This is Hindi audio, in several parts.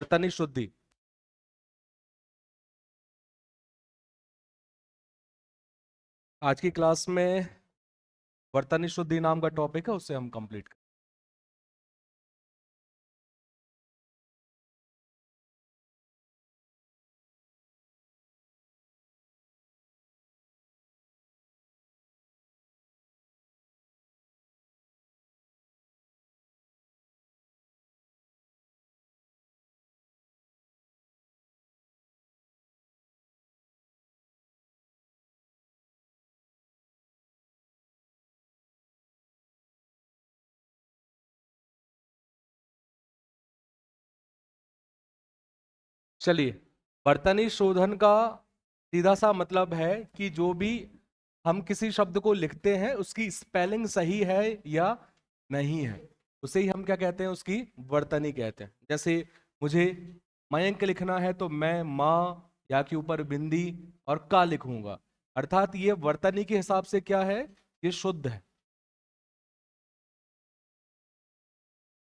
वर्तनी शुद्धि। आज की क्लास में वर्तनी शुद्धि नाम का टॉपिक है, उससे हम कंप्लीट करें। चलिए, वर्तनी शोधन का सीधा सा मतलब है कि जो भी हम किसी शब्द को लिखते हैं उसकी स्पेलिंग सही है या नहीं है, उसे ही हम क्या कहते हैं, उसकी वर्तनी कहते हैं। जैसे मुझे मयंक लिखना है तो मैं माँ या के ऊपर बिंदी और का लिखूंगा, अर्थात ये वर्तनी के हिसाब से क्या है, ये शुद्ध है।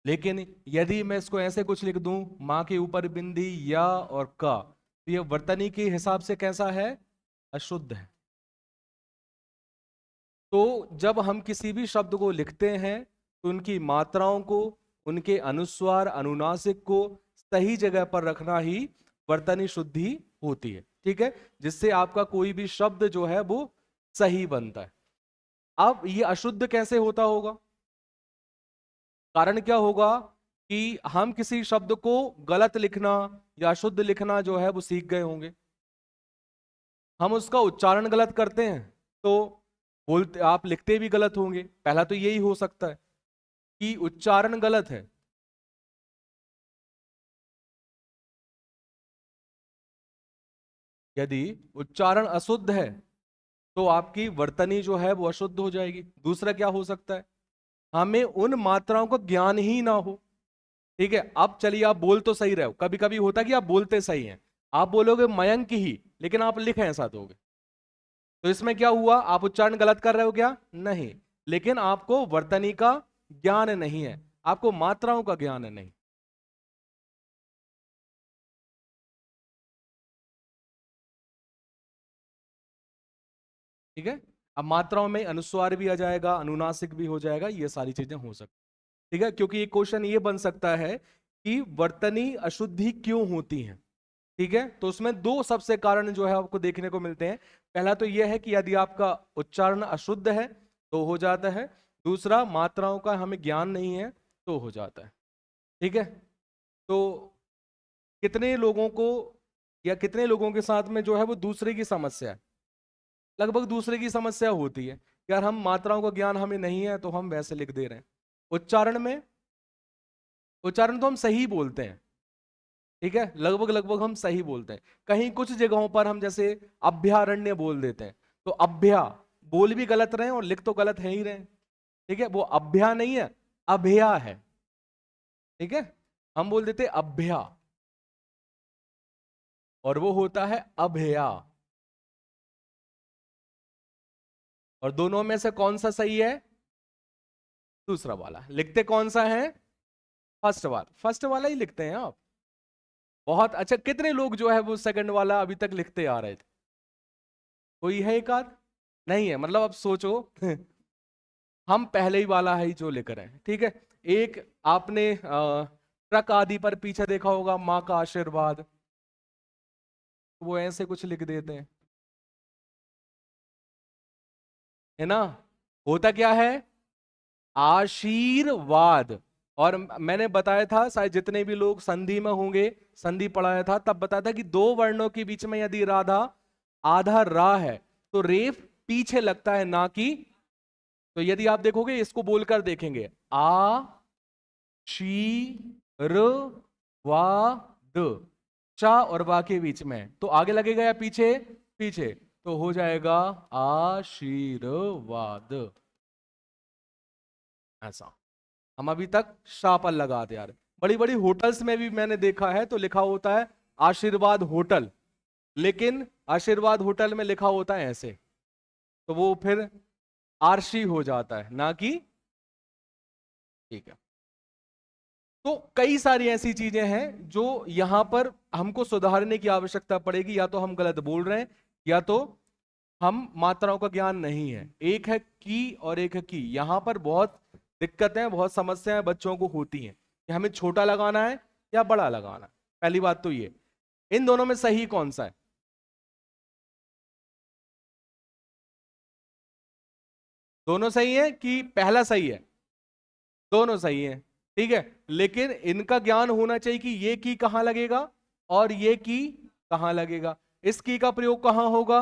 लेकिन यदि मैं इसको ऐसे कुछ लिख दूं, माँ के ऊपर बिंदी या और का, तो ये वर्तनी के हिसाब से कैसा है, अशुद्ध है। तो जब हम किसी भी शब्द को लिखते हैं तो उनकी मात्राओं को, उनके अनुस्वार अनुनासिक को सही जगह पर रखना ही वर्तनी शुद्धि होती है। ठीक है, जिससे आपका कोई भी शब्द जो है वो सही बनता है। अब ये अशुद्ध कैसे होता होगा, कारण क्या होगा कि हम किसी शब्द को गलत लिखना या अशुद्ध लिखना जो है वो सीख गए होंगे। हम उसका उच्चारण गलत करते हैं तो बोलते, आप लिखते भी गलत होंगे। पहला तो यही हो सकता है कि उच्चारण गलत है। यदि उच्चारण अशुद्ध है तो आपकी वर्तनी जो है वो अशुद्ध हो जाएगी। दूसरा क्या हो सकता है, हमें उन मात्राओं का ज्ञान ही ना हो। ठीक है, अब चलिए आप बोल तो सही रहे हो, कभी कभी होता है कि आप बोलते सही हैं, आप बोलोगे मयंक ही, लेकिन आप लिखें ऐसा दोगे, तो इसमें क्या हुआ, आप उच्चारण गलत कर रहे हो क्या, नहीं, लेकिन आपको वर्तनी का ज्ञान नहीं है, आपको मात्राओं का ज्ञान है नहीं। ठीक है, अब मात्राओं में अनुस्वार भी आ जाएगा, अनुनासिक भी हो जाएगा, ये सारी चीजें हो सकती। ठीक है, क्योंकि एक क्वेश्चन ये बन सकता है कि वर्तनी अशुद्धि क्यों होती है। ठीक है, तो उसमें दो सबसे कारण जो है आपको देखने को मिलते हैं। पहला तो यह है कि यदि आपका उच्चारण अशुद्ध है तो हो जाता है, दूसरा मात्राओं का हमें ज्ञान नहीं है तो हो जाता है। ठीक है, तो कितने लोगों को या कितने लोगों के साथ में जो है वो दूसरे की समस्या है, लगभग दूसरे की समस्या होती है, यार हम मात्राओं का ज्ञान हमें नहीं है तो हम वैसे लिख दे रहे हैं। उच्चारण में, उच्चारण तो हम सही बोलते हैं, ठीक है, लगभग लगभग हम सही बोलते हैं। कहीं कुछ जगहों पर हम जैसे अभ्यारण्य बोल देते हैं, तो अभ्या बोल भी गलत रहे हैं और लिख तो गलत है ही रहे हैं। ठीक है, वो अभ्या नहीं है, अभया है। ठीक है, हम बोल देते अभ्या और वो होता है अभया। और दोनों में से कौन सा सही है, दूसरा वाला। लिखते कौन सा है, फर्स्ट वाला, फर्स्ट वाला ही लिखते हैं आप। बहुत अच्छा, कितने लोग जो है वो सेकंड वाला अभी तक लिखते आ रहे थे, कोई है एक आध, नहीं है, मतलब अब सोचो हम पहले ही वाला है ही जो लिख रहे हैं। ठीक है, एक आपने ट्रक आदि पर पीछे देखा होगा माँ का आशीर्वाद, वो ऐसे कुछ लिख देते हैं, है ना। होता क्या है, आशीर्वाद। और मैंने बताया था, शायद जितने भी लोग संधि में होंगे, संधि पढ़ाया था तब बताया था कि दो वर्णों के बीच में यदि राधा आधा रा है तो रेफ पीछे लगता है ना कि, तो यदि आप देखोगे इसको बोलकर देखेंगे, आ शी र वा द, चा और वा के बीच में, तो आगे लगेगा या पीछे, पीछे, तो हो जाएगा आशीर्वाद। ऐसा हम अभी तक शाह पर लगाते यार, बड़ी बड़ी होटल्स में भी मैंने देखा है तो लिखा होता है आशीर्वाद होटल, लेकिन आशीर्वाद होटल में लिखा होता है ऐसे, तो वो फिर आरशी हो जाता है ना कि। ठीक है, तो कई सारी ऐसी चीजें हैं जो यहां पर हमको सुधारने की आवश्यकता पड़ेगी। या तो हम गलत बोल रहे हैं, या तो हम मात्राओं का ज्ञान नहीं है। एक है की और एक है की। यहां पर बहुत दिक्कतें, बहुत समस्याएं बच्चों को होती हैं कि हमें छोटा लगाना है या बड़ा लगाना है। पहली बात तो ये, इन दोनों में सही कौन सा है? दोनों सही है कि पहला सही है? दोनों सही है, ठीक है। लेकिन इनका ज्ञान होना चाहिए कि ये की कहां लगेगा और ये की कहां लगेगा। इस की का प्रयोग कहां होगा?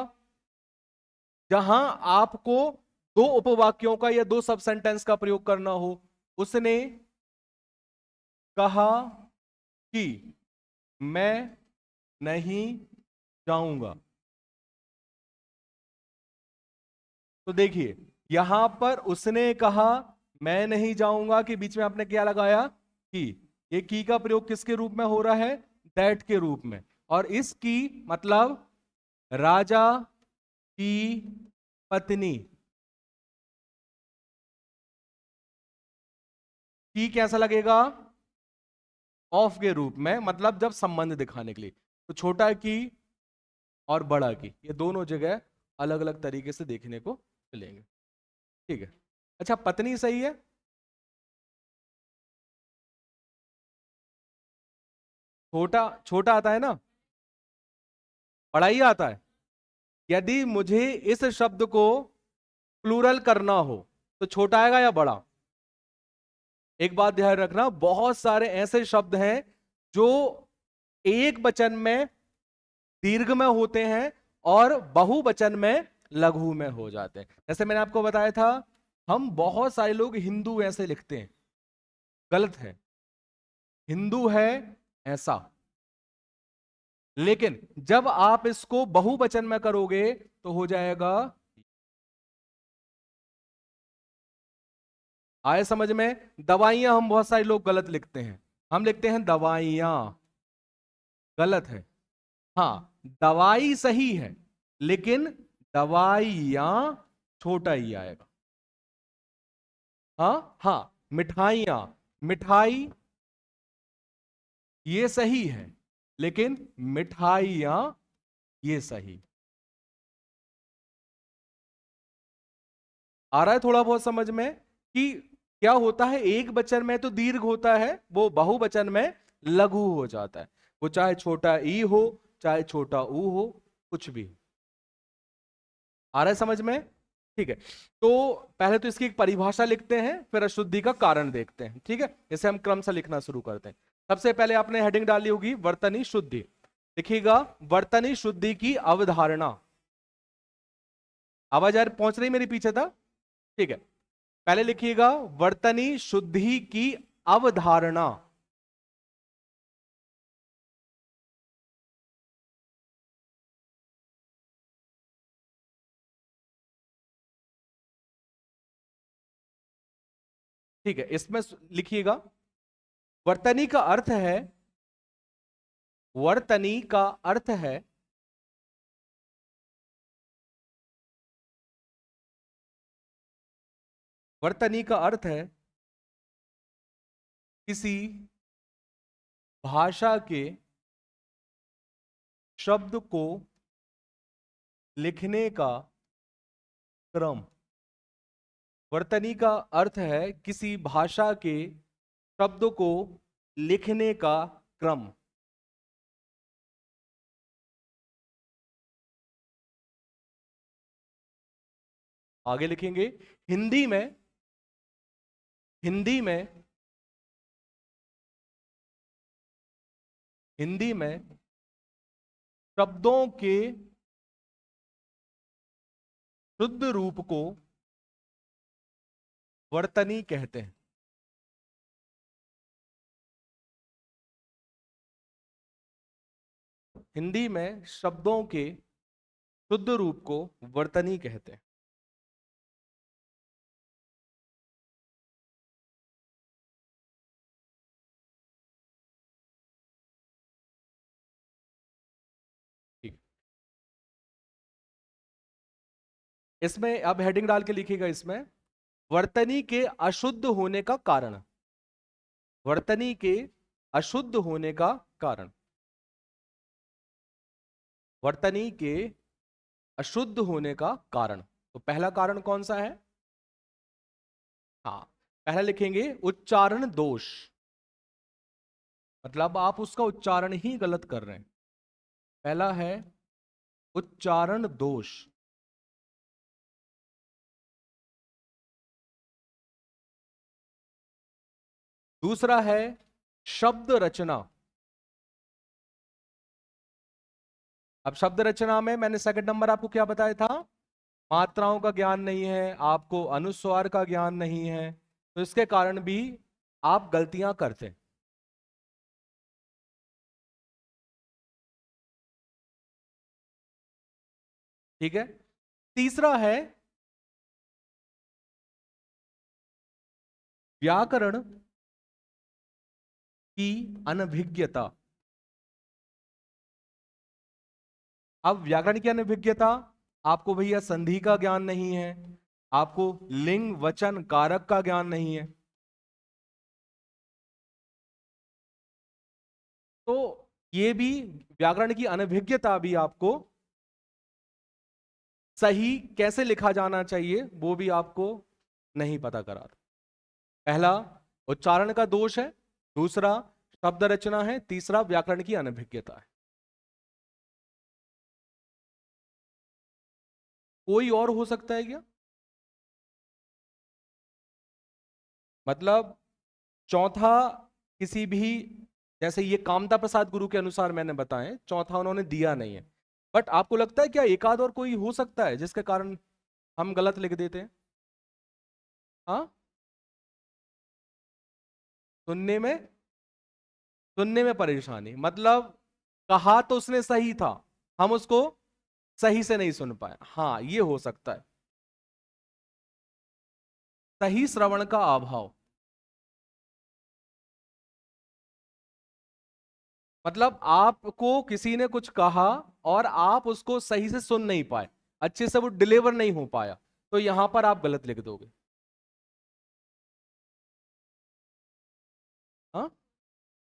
जहां आपको दो उपवाक्यों का या दो सब सेंटेंस का प्रयोग करना हो। उसने कहा कि मैं नहीं जाऊंगा। तो देखिए, यहां पर उसने कहा मैं नहीं जाऊंगा के बीच में आपने क्या लगाया? की। ये की का प्रयोग किसके रूप में हो रहा है? दैट के रूप में। और इस की मतलब राजा की पत्नी। की कैसा लगेगा? ऑफ के रूप में, मतलब जब संबंध दिखाने के लिए। तो छोटा की और बड़ा की, ये दोनों जगह अलग अलग तरीके से देखने को मिलेंगे, ठीक है। अच्छा, पत्नी सही है? छोटा छोटा आता है ना, बड़ा ही आता है। यदि मुझे इस शब्द को प्लूरल करना हो तो छोटा आएगा या बड़ा? एक बात ध्यान रखना, बहुत सारे ऐसे शब्द हैं जो एक वचन में दीर्घ में होते हैं और बहुवचन में लघु में हो जाते हैं। जैसे मैंने आपको बताया था, हम बहुत सारे लोग हिंदू ऐसे लिखते हैं, गलत है। हिंदू है ऐसा। लेकिन जब आप इसको बहुवचन में करोगे तो हो जाएगा। आए समझ में? दवाइयां हम बहुत सारे लोग गलत लिखते हैं, हम लिखते हैं दवाइयां, गलत है। हाँ, दवाई सही है, लेकिन दवाइयां छोटा ही आएगा। हाँ हाँ, मिठाइयां, मिठाई ये सही है, लेकिन मिठाइयां ये सही। आ रहा है थोड़ा बहुत समझ में कि क्या होता है? एक वचन में तो दीर्घ होता है, वो बहुवचन में लघु हो जाता है। वो चाहे छोटा ई हो, चाहे छोटा ऊ हो, कुछ भी। आ रहा है समझ में? ठीक है। तो पहले तो इसकी एक परिभाषा लिखते हैं, फिर अशुद्धि का कारण देखते हैं, ठीक है। इसे हम क्रम से लिखना शुरू करते हैं। सबसे पहले आपने हेडिंग डाली होगी वर्तनी शुद्धि। लिखिएगा वर्तनी शुद्धि की अवधारणा। आवाज यार पहुंच रही मेरी पीछे था? ठीक है। पहले लिखिएगा वर्तनी शुद्धि की अवधारणा। ठीक है, इसमें लिखिएगा वर्तनी का अर्थ है, वर्तनी का अर्थ है वर्तनी का अर्थ है किसी भाषा के शब्द को लिखने का क्रम। वर्तनी का अर्थ है किसी भाषा के शब्द को लिखने का क्रम। आगे लिखेंगे हिंदी में, हिंदी में, हिंदी में शब्दों के शुद्ध रूप को वर्तनी कहते हैं। हिंदी में शब्दों के शुद्ध रूप को वर्तनी कहते हैं। ठीक। इसमें अब हेडिंग डाल के लिखिएगा इसमें वर्तनी के अशुद्ध होने का कारण। वर्तनी के अशुद्ध होने का कारण। वर्तनी के अशुद्ध होने का कारण, तो पहला कारण कौन सा है? हाँ, पहला लिखेंगे उच्चारण दोष, मतलब आप उसका उच्चारण ही गलत कर रहे हैं। पहला है उच्चारण दोष। दूसरा है शब्द रचना। अब शब्द रचना में मैंने सेकंड नंबर आपको क्या बताया था? मात्राओं का ज्ञान नहीं है, आपको अनुस्वार का ज्ञान नहीं है, तो इसके कारण भी आप गलतियां करते हैं। ठीक है। तीसरा है व्याकरण की अनभिज्ञता। अब व्याकरण की अनभिज्ञता, आपको भैया संधि का ज्ञान नहीं है, आपको लिंग वचन कारक का ज्ञान नहीं है, तो ये भी व्याकरण की अनभिज्ञता भी आपको सही कैसे लिखा जाना चाहिए वो भी आपको नहीं पता करा था। पहला उच्चारण का दोष है, दूसरा शब्द रचना है, तीसरा व्याकरण की अनभिज्ञता है। कोई और हो सकता है क्या? मतलब चौथा किसी भी, जैसे ये कामता प्रसाद गुरु के अनुसार मैंने बताए, चौथा उन्होंने दिया नहीं है, बट आपको लगता है क्या एकाध और कोई हो सकता है जिसके कारण हम गलत लिख देते हैं? हाँ, सुनने में, सुनने में परेशानी, मतलब कहा तो उसने सही था, हम उसको सही से नहीं सुन पाए, हाँ ये हो सकता है। सही श्रवण का अभाव, मतलब आपको किसी ने कुछ कहा और आप उसको सही से सुन नहीं पाए, अच्छे से वो डिलीवर नहीं हो पाया, तो यहां पर आप गलत लिख दोगे। हाँ,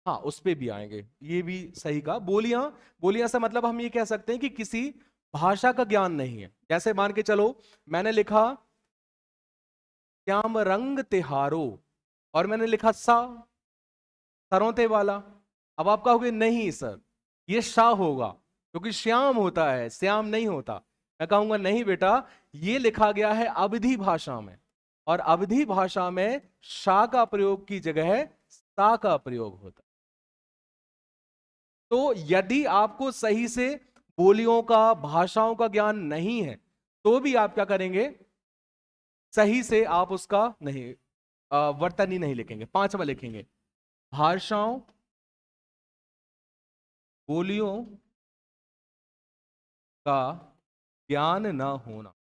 हाँ उस पे भी आएंगे, ये भी सही कहा। बोलियां, बोलियां से मतलब हम ये कह सकते हैं कि किसी भाषा का ज्ञान नहीं है। जैसे मान के चलो मैंने लिखा श्याम रंग तिहारो, और मैंने लिखा सा, सरोते वाला। अब आप कहोगे नहीं सर ये शाह होगा, क्योंकि श्याम होता है, श्याम नहीं होता। मैं कहूंगा नहीं बेटा, ये लिखा गया है अवधी भाषा में, और अवधी भाषा में शा का प्रयोग की जगह सा का प्रयोग होता है। तो यदि आपको सही से बोलियों का, भाषाओं का ज्ञान नहीं है, तो भी आप क्या करेंगे, सही से आप उसका नहीं वर्तनी नहीं लिखेंगे। पांचवा लिखेंगे भाषाओं, बोलियों का ज्ञान न होना।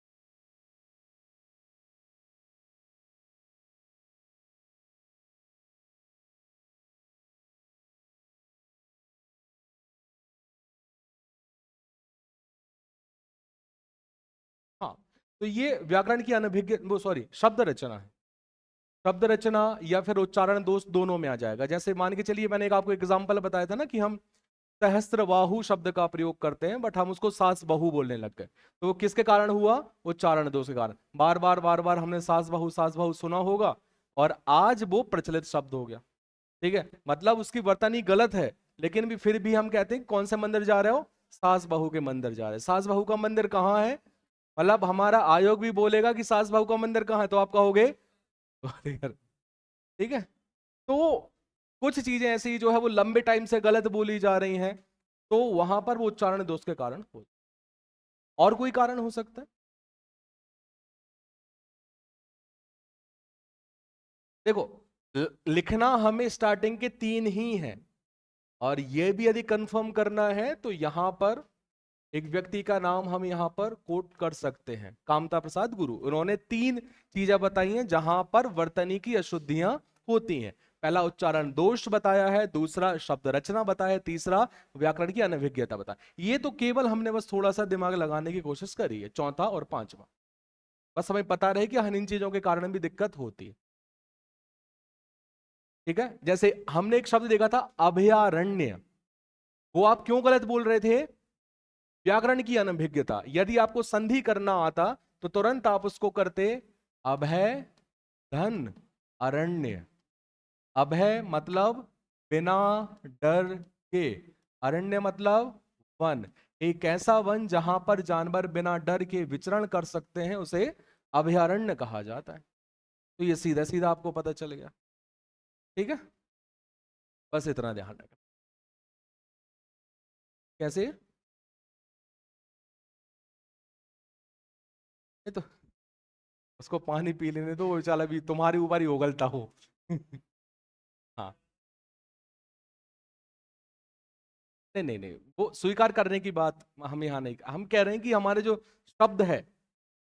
हाँ, तो ये व्याकरण की अनभिज्ञ, वो सॉरी शब्द रचना है। शब्द रचना या फिर उच्चारण दोष दोनों में आ जाएगा। जैसे मान के चलिए मैंने एक आपको एग्जांपल बताया था ना कि हम सहस्त्रबाहु शब्द का प्रयोग करते हैं, बट हम उसको सास बहू बोलने लग गए, तो वो किसके कारण हुआ? उच्चारण दोष के कारण। बार बार बार बार हमने सास बहू सुना होगा, और आज वो प्रचलित शब्द हो गया। ठीक है, मतलब उसकी वर्तनी गलत है, लेकिन भी फिर भी हम कहते हैं कौन से मंदिर जा रहे हो? सास बहू के मंदिर जा रहे हैं। सास बहू का मंदिर कहाँ है? मतलब हमारा आयोग भी बोलेगा कि सास बहू का मंदिर कहाँ है, तो आप कहोगे ठीक है। तो कुछ चीजें ऐसी जो है वो लंबे टाइम से गलत बोली जा रही हैं, तो वहां पर वो उच्चारण दोष के कारण हो। और कोई कारण हो सकता है? देखो, लिखना हमें स्टार्टिंग के तीन ही हैं, और ये भी यदि कंफर्म करना है तो यहां पर एक व्यक्ति का नाम हम यहां पर कोट कर सकते हैं, कामता प्रसाद गुरु। उन्होंने तीन चीजें बताई हैं जहां पर वर्तनी की अशुद्धियां होती हैं। पहला उच्चारण दोष बताया है, दूसरा शब्द रचना बताया है, तीसरा व्याकरण की अनभिज्ञता बताया। ये तो केवल हमने बस थोड़ा सा दिमाग लगाने की कोशिश करी है, चौथा और पांचवा बस हमें पता रहे कि इन चीजों के कारण भी दिक्कत होती है। ठीक है, जैसे हमने एक शब्द देखा था अभयारण्य, वो आप क्यों गलत बोल रहे थे? व्याकरण की अनभिज्ञता। यदि आपको संधि करना आता तो तुरंत आप उसको करते अभय धन अरण्य। अभय मतलब बिना डर के, अरण्य मतलब वन। एक ऐसा वन जहां पर जानवर बिना डर के विचरण कर सकते हैं उसे अभयारण्य कहा जाता है। तो ये सीधा सीधा आपको पता चल गया। ठीक है, बस इतना ध्यान रखना। कैसे? ये तो उसको पानी पी लेने दो, वो बेचारा भी तुम्हारे ऊपर ही उगलता हो। हाँ, नहीं नहीं नहीं, वो स्वीकार करने की बात हम यहाँ नहीं, हम कह रहे हैं कि हमारे जो शब्द है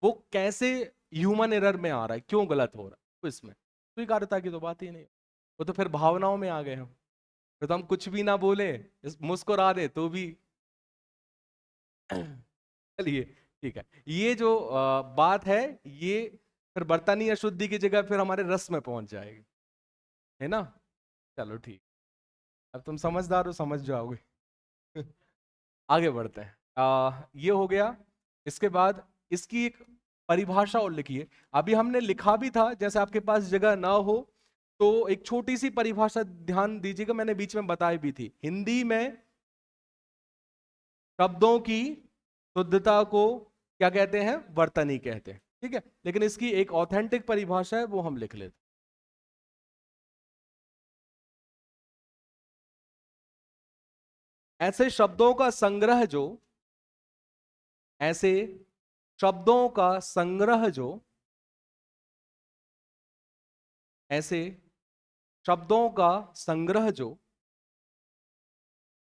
वो कैसे ह्यूमन एरर में आ रहा है, क्यों गलत हो रहा है, तो इसमें स्वीकार्यता की तो बात ही नहीं। वो तो फिर भावनाओं में आ गए हम, फिर तो हम कुछ भी ना बोले, मुस्कुरा दे तो भी। चलिए, ठीक है, ये जो बात है, ये फिर बर्तनी अशुद्धि की जगह फिर हमारे रस में पहुंच जाएगी, है ना? चलो ठीक, अब तुम समझदार हो, समझ जाओगे। आगे बढ़ते हैं। ये हो गया। इसके बाद इसकी एक परिभाषा और लिखिए। अभी हमने लिखा भी था, जैसे आपके पास जगह ना हो तो एक छोटी सी परिभाषा ध्यान दीजिएगा, मैंने बीच में बताई भी थी। हिंदी में शब्दों की शुद्धता को क्या कहते हैं? वर्तनी कहते हैं। ठीक है, लेकिन इसकी एक ऑथेंटिक परिभाषा है, वो हम लिख लेते हैं। ऐसे शब्दों का संग्रह जो, ऐसे शब्दों का संग्रह जो, ऐसे शब्दों का संग्रह जो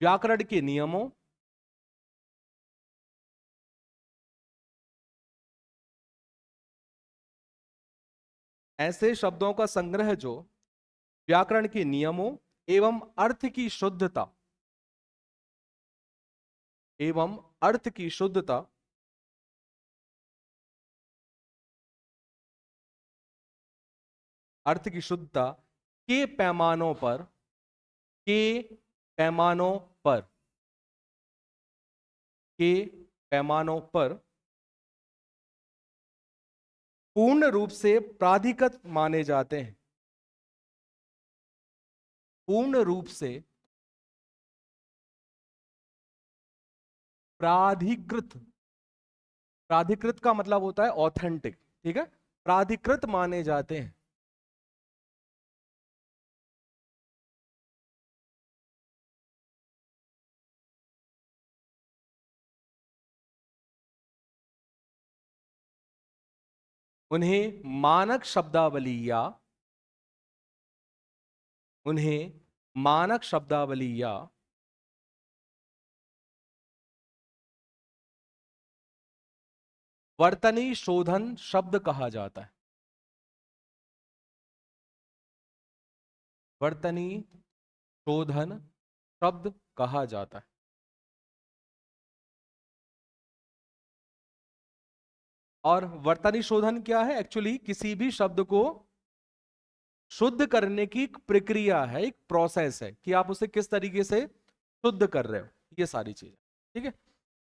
व्याकरण के नियमों, ऐसे शब्दों का संग्रह जो व्याकरण के नियमों एवं अर्थ की शुद्धता, एवं अर्थ की शुद्धता, अर्थ की शुद्धता के पैमानों पर, के पैमानों पर, के पैमानों पर पूर्ण रूप से प्राधिकृत माने जाते हैं। पूर्ण रूप से प्राधिकृत, प्राधिकृत का मतलब होता है ऑथेंटिक, ठीक है, प्राधिकृत माने जाते हैं। उन्हें मानक शब्दावली या, उन्हें मानक शब्दावली या वर्तनी शोधन शब्द कहा जाता है। वर्तनी शोधन शब्द कहा जाता है। और वर्तनी शोधन क्या है? एक्चुअली किसी भी शब्द को शुद्ध करने की एक प्रक्रिया है, एक प्रोसेस है कि आप उसे किस तरीके से शुद्ध कर रहे हो, ये सारी चीजें। ठीक है,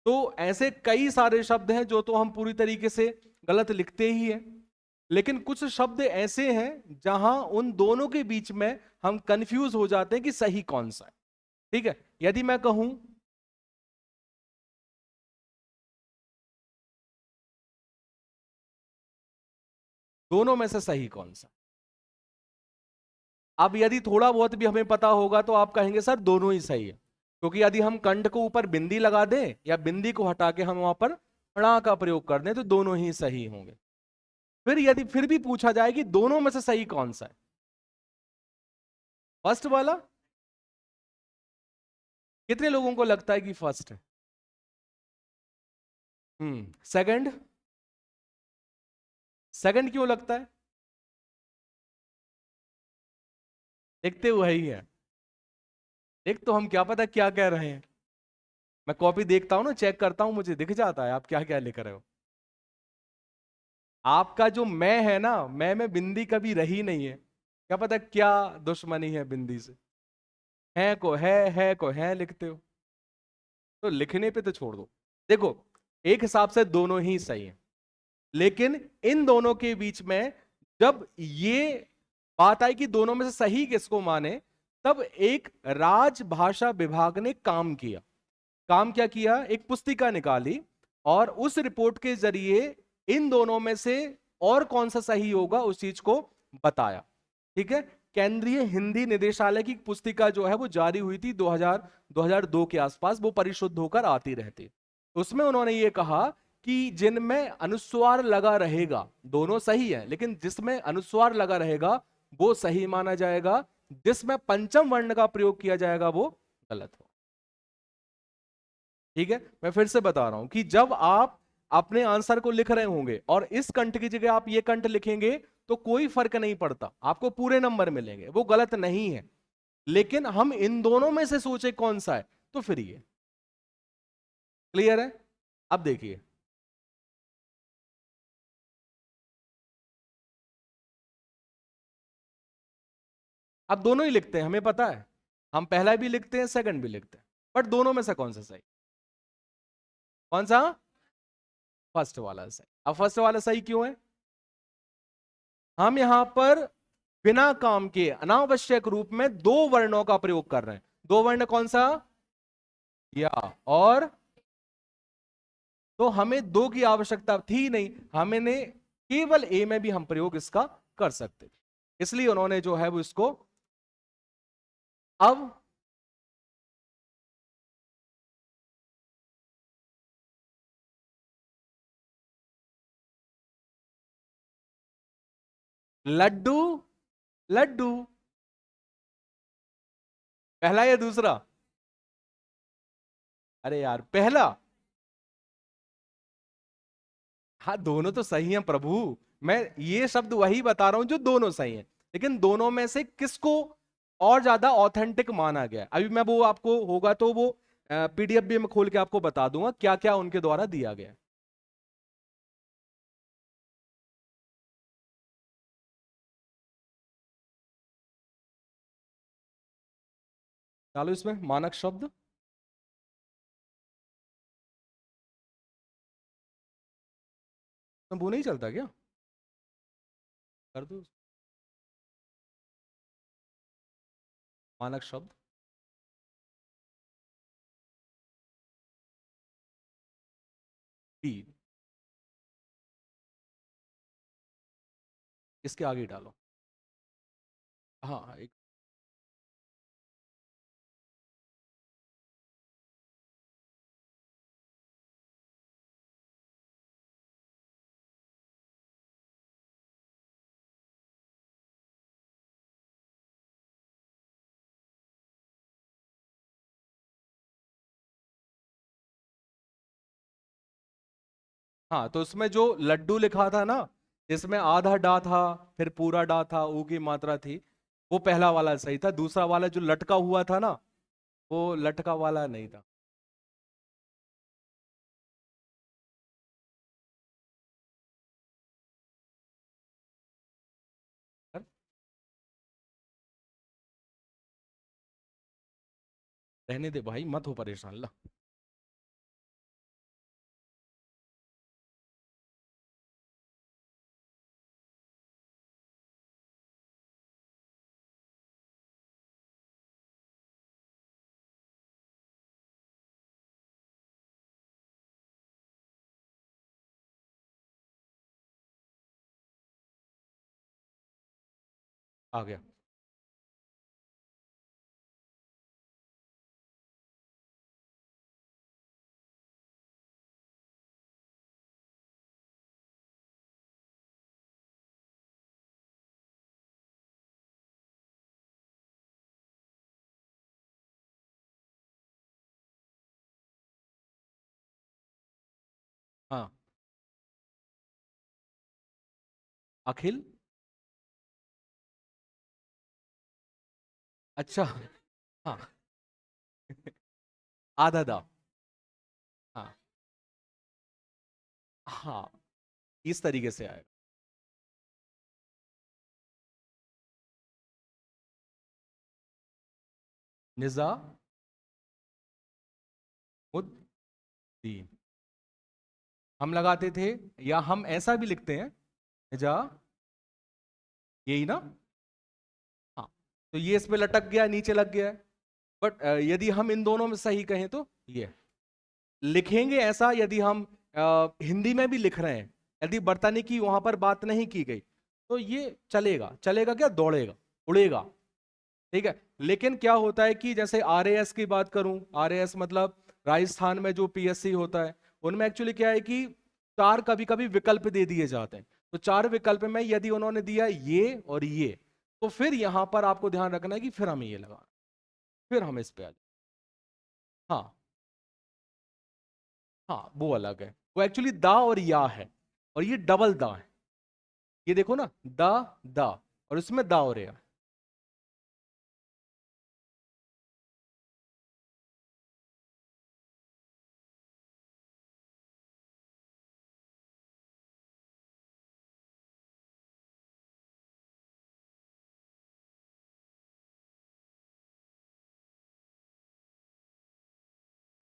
तो ऐसे कई सारे शब्द हैं जो तो हम पूरी तरीके से गलत लिखते ही हैं, लेकिन कुछ शब्द ऐसे हैं जहां उन दोनों के बीच में हम कंफ्यूज हो जाते हैं कि सही कौन सा है। ठीक है, यदि मैं कहूं दोनों में से सही कौन सा, अब यदि थोड़ा बहुत भी हमें पता होगा तो आप कहेंगे सर दोनों ही सही है, क्योंकि यदि हम कंठ को ऊपर बिंदी लगा दें या बिंदी को हटा के हम वहां पर ण का प्रयोग कर दें तो दोनों ही सही होंगे। फिर यदि फिर भी पूछा जाए कि दोनों में से सही कौन सा है, फर्स्ट वाला, कितने लोगों को लगता है कि फर्स्ट है? सेकंड, सेकंड क्यों लगता है? देखते हुए ही है, देख तो हम क्या पता क्या कह रहे हैं, मैं कॉपी देखता हूं ना, चेक करता हूं, मुझे दिख जाता है आप क्या क्या लिख रहे हो। आपका जो मैं है ना, मैं में बिंदी कभी रही नहीं है, क्या पता क्या दुश्मनी है बिंदी से। है को है को है लिखते हो, तो लिखने पे तो छोड़ दो। देखो, एक हिसाब से दोनों ही सही है, लेकिन इन दोनों के बीच में जब ये बात आई कि दोनों में से सही किसको माने, तब एक राजभाषा विभाग ने काम किया। काम क्या किया? एक पुस्तिका निकाली और उस रिपोर्ट के जरिए इन दोनों में से और कौन सा सही होगा उस चीज को बताया। ठीक है। केंद्रीय हिंदी निदेशालय की पुस्तिका जो है वो जारी हुई थी 2002 के आसपास, वो परिशुद्ध होकर आती रहती। उसमें उन्होंने ये कहा कि जिनमें अनुस्वार लगा रहेगा, दोनों सही है, लेकिन जिसमें अनुस्वार लगा रहेगा वो सही माना जाएगा, जिसमें पंचम वर्ण का प्रयोग किया जाएगा वो गलत हो। ठीक है, मैं फिर से बता रहा हूं कि जब आप अपने आंसर को लिख रहे होंगे और इस कंठ की जगह आप ये कंठ लिखेंगे तो कोई फर्क नहीं पड़ता, आपको पूरे नंबर मिलेंगे, वो गलत नहीं है। लेकिन हम इन दोनों में से सोचे कौन सा है, तो फिर ये क्लियर है। अब देखिए, अब दोनों ही लिखते हैं, हमें पता है, हम पहला भी लिखते हैं सेकंड भी लिखते हैं, बट दोनों में से कौन सा सही? कौन सा? फर्स्ट वाला सही। अब फर्स्ट वाला सही क्यों है? हम यहां पर बिना काम के अनावश्यक रूप में दो वर्णों का प्रयोग कर रहे हैं। दो वर्ण कौन सा? या और। तो हमें दो की आवश्यकता थी नहीं, हमने केवल ए में भी हम प्रयोग इसका कर सकते थे, इसलिए उन्होंने जो है वो इसको। अब लड्डू, लड्डू पहला या दूसरा? अरे यार पहला। हाँ दोनों तो सही हैं प्रभु, मैं ये शब्द वही बता रहा हूं जो दोनों सही हैं, लेकिन दोनों में से किसको और ज्यादा ऑथेंटिक माना गया, अभी मैं वो आपको होगा तो वो पीडीएफ भी मैं खोल के आपको बता दूंगा क्या क्या उनके द्वारा दिया गया है। डालो इसमें मानक शब्द। तो वो नहीं चलता क्या? कर दो मानक शब्द। बी, इसके आगे डालो। हाँ एक। हाँ तो उसमें जो लड्डू लिखा था ना, जिसमें आधा डा था फिर पूरा डा था, ऊ की मात्रा थी, वो पहला वाला सही था। दूसरा वाला जो लटका हुआ था ना, वो लटका वाला नहीं था। कर, रहने दे भाई, मत हो परेशान ला। आ गया। हाँ। अखिल। अच्छा। हाँ। आधा दा। हाँ। हाँ इस तरीके से आएगा। निजामुद्दीन हम लगाते थे, या हम ऐसा भी लिखते हैं निजा, यही ना। हाँ, तो ये इस पे लटक गया, नीचे लग गया है। बट यदि हम इन दोनों में सही कहें तो ये लिखेंगे ऐसा, यदि हम हिंदी में भी लिख रहे हैं, यदि बरतने की वहां पर बात नहीं की गई तो ये चलेगा। चलेगा क्या? दौड़ेगा, उड़ेगा। ठीक है। लेकिन क्या होता है कि जैसे आरएएस की बात करूं, आरएएस मतलब राजस्थान में जो पीएससी होता है, उनमें एक्चुअली क्या है कि चार कभी कभी विकल्प दे दिए जाते हैं। तो चार विकल्प में यदि उन्होंने दिया ये और ये, तो फिर यहां पर आपको ध्यान रखना है कि फिर हमें ये लगाना, फिर हम इस पे आ जाए। हाँ, हाँ, वो अलग है। वो एक्चुअली दा और या है, और ये डबल दा है। ये देखो ना, दा, दा, और इसमें दा और या।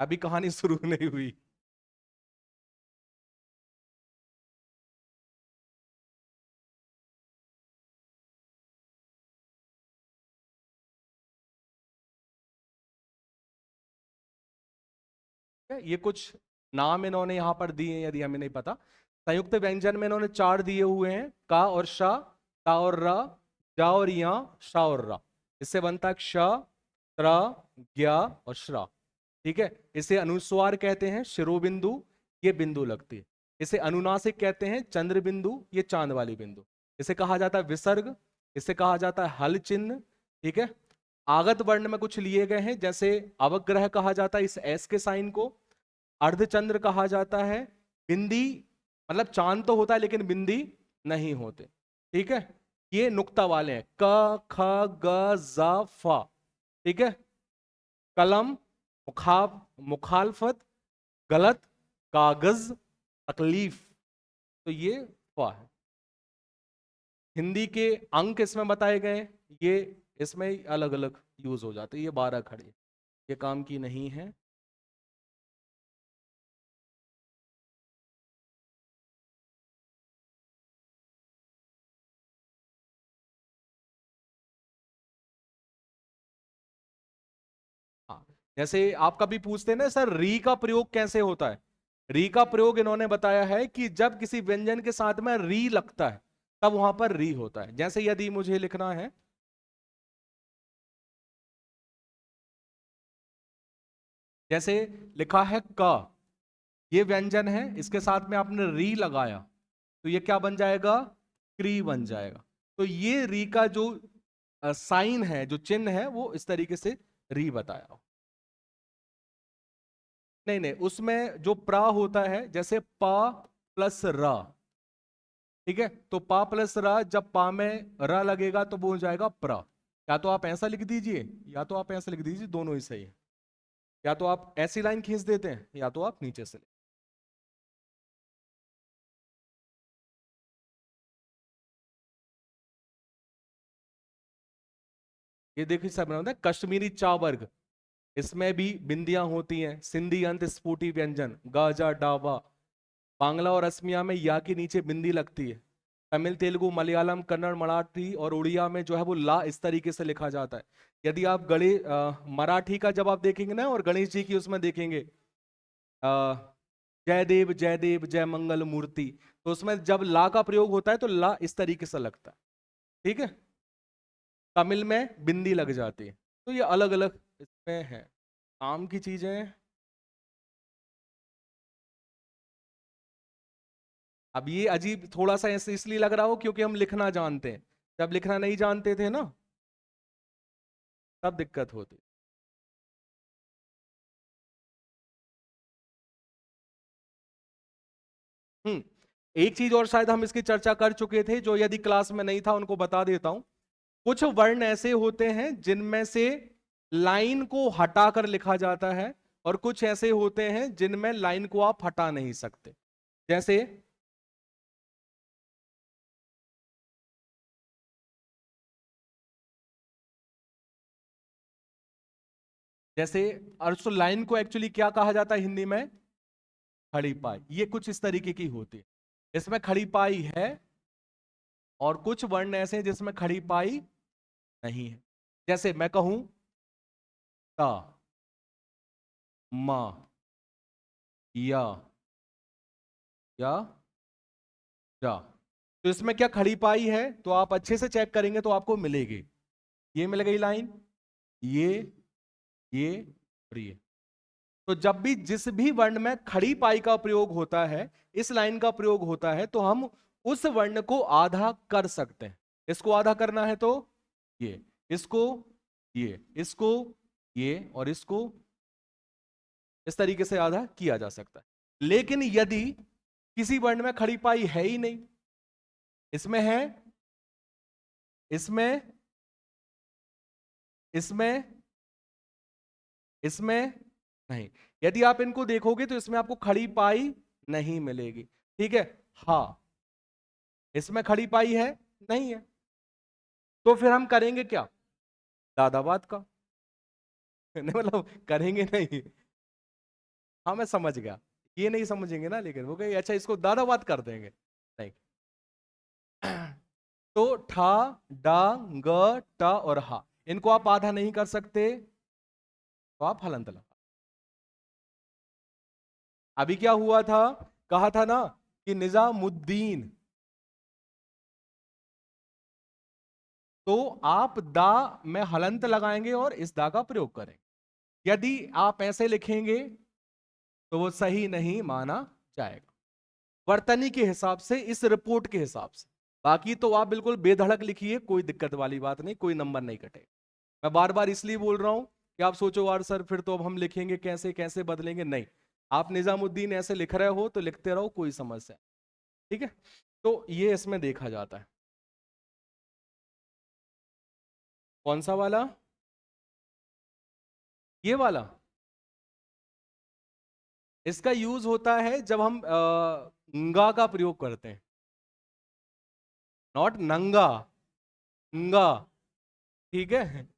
अभी कहानी शुरू नहीं हुई। ये कुछ नाम इन्होंने यहां पर दिए हैं, यदि हमें नहीं पता। संयुक्त व्यंजन में इन्होंने चार दिए हुए हैं, का और शा, ता और रा, जा और या, शा और रा। इससे बनता है क्ष, त्र, ज्ञा और श्रा। ठीक है। इसे अनुस्वार कहते हैं, शिरोबिंदु, ये बिंदु लगती है। इसे अनुनासिक कहते हैं, चंद्र बिंदु, ये चांद वाली बिंदु। इसे कहा जाता है विसर्ग, इसे कहा जाता है हल चिन्ह। ठीक है। आगत वर्ण में कुछ लिए गए हैं, जैसे अवग्रह कहा जाता है इस एस के साइन को, अर्धचंद्र कहा जाता है, बिंदी मतलब चांद तो होता है लेकिन बिंदी नहीं होते। ठीक है। ये नुक्ता वाले हैं, क ख ग ज फा। ठीक है। कलम, मुखालफत, गलत, कागज, तकलीफ, तो ये फा है। हिंदी के अंक इसमें बताए गए, ये इसमें अलग अलग यूज हो जाते हैं। ये 12 खड़े, ये काम की नहीं है। हाँ, जैसे आप कभी पूछते हैं ना सर री का प्रयोग कैसे होता है, री का प्रयोग इन्होंने बताया है कि जब किसी व्यंजन के साथ में री लगता है तब वहां पर री होता है। जैसे यदि मुझे लिखना है, जैसे लिखा है क, ये व्यंजन है, इसके साथ में आपने री लगाया तो ये क्या बन जाएगा? क्री बन जाएगा। तो ये री का जो साइन है, जो चिन्ह है, वो इस तरीके से री बताया। नहीं नहीं, उसमें जो प्रा होता है, जैसे पा प्लस रा। ठीक है। तो पा प्लस रा, जब पा में रा लगेगा तो वो हो जाएगा प्रा। या तो आप ऐसा लिख दीजिए, या तो आप ऐसा लिख दीजिए, दोनों ही सही है। या तो आप ऐसी लाइन खींच देते हैं, या तो आप नीचे से। ये देखिए सब होता है कश्मीरी चा वर्ग, इसमें भी बिंदियां होती हैं। सिंधी अंत स्फुटी व्यंजन, गाजा डाबा। बांग्ला और असमिया में या के नीचे बिंदी लगती है। तमिल, तेलुगु, मलयालम, कन्नड़, मराठी और उड़िया में जो है वो ला इस तरीके से लिखा जाता है। यदि आप मराठी का जब आप देखेंगे ना, और गणेश जी की उसमें देखेंगे, अ, जय देव जय देव जय मंगल मूर्ति, तो उसमें जब ला का प्रयोग होता है तो ला इस तरीके से लगता है। ठीक है। तमिल में बिंदी लग जाती है। तो ये अलग अलग इसमें है, काम की चीजें। अब ये अजीब थोड़ा सा ऐसे इसलिए लग रहा हो क्योंकि हम लिखना जानते हैं। जब लिखना नहीं जानते थे ना, तब दिक्कत होती। हम्म। एक चीज और शायद हम इसकी चर्चा कर चुके थे, जो यदि क्लास में नहीं था उनको बता देता हूं। कुछ वर्ण ऐसे होते हैं जिनमें से लाइन को हटाकर लिखा जाता है, और कुछ ऐसे होते हैं जिनमें लाइन को आप हटा नहीं सकते। जैसे जैसे अर्सो लाइन को एक्चुअली क्या कहा जाता है हिंदी में? खड़ी पाई। ये कुछ इस तरीके की होती है, इसमें खड़ी पाई है, और कुछ वर्ण ऐसे हैं जिसमें खड़ी पाई नहीं है। जैसे मैं कहूं ता, मा, या जा, तो इसमें क्या खड़ी पाई है? तो आप अच्छे से चेक करेंगे तो आपको मिलेगी, ये मिल गई लाइन, ये और ये। तो जब भी जिस भी वर्ण में खड़ी पाई का प्रयोग होता है, इस लाइन का प्रयोग होता है, तो हम उस वर्ण को आधा कर सकते हैं। इसको आधा करना है तो ये, इसको ये, इसको ये, और इसको इस तरीके से आधा किया जा सकता है। लेकिन यदि किसी वर्ण में खड़ी पाई है ही नहीं, इसमें है, इसमें, इसमें, इसमें नहीं, यदि आप इनको देखोगे तो इसमें आपको खड़ी पाई नहीं मिलेगी। ठीक है, हाँ, इसमें खड़ी पाई है नहीं है, तो फिर हम करेंगे क्या? दादाबाद का। नहीं मतलब करेंगे नहीं, हाँ मैं समझ गया, ये नहीं समझेंगे ना, लेकिन वो कहेंगे अच्छा इसको दादाबाद कर देंगे, नहीं। तो ठा, डा, ग, ट और हा, इनको आप आधा नहीं कर सकते, तो आप हलंत लगा। अभी क्या हुआ था, कहा था ना कि निजामुद्दीन, तो आप दा में हलंत लगाएंगे और इस दा का प्रयोग करेंगे। यदि आप ऐसे लिखेंगे तो वो सही नहीं माना जाएगा, वर्तनी के हिसाब से, इस रिपोर्ट के हिसाब से। बाकी तो आप बिल्कुल बेधड़क लिखिए, कोई दिक्कत वाली बात नहीं, कोई नंबर नहीं कटेगा। मैं बार बार इसलिए बोल रहा हूं कि आप सोचो यार सर फिर तो अब हम लिखेंगे कैसे, कैसे बदलेंगे, नहीं। आप निजामुद्दीन ऐसे लिख रहे हो तो लिखते रहो, कोई समस्या। ठीक है, तो ये इसमें देखा जाता है। कौन सा वाला? ये वाला, इसका यूज होता है जब हम nga का प्रयोग करते हैं, नॉट नंगा, nga। ठीक है,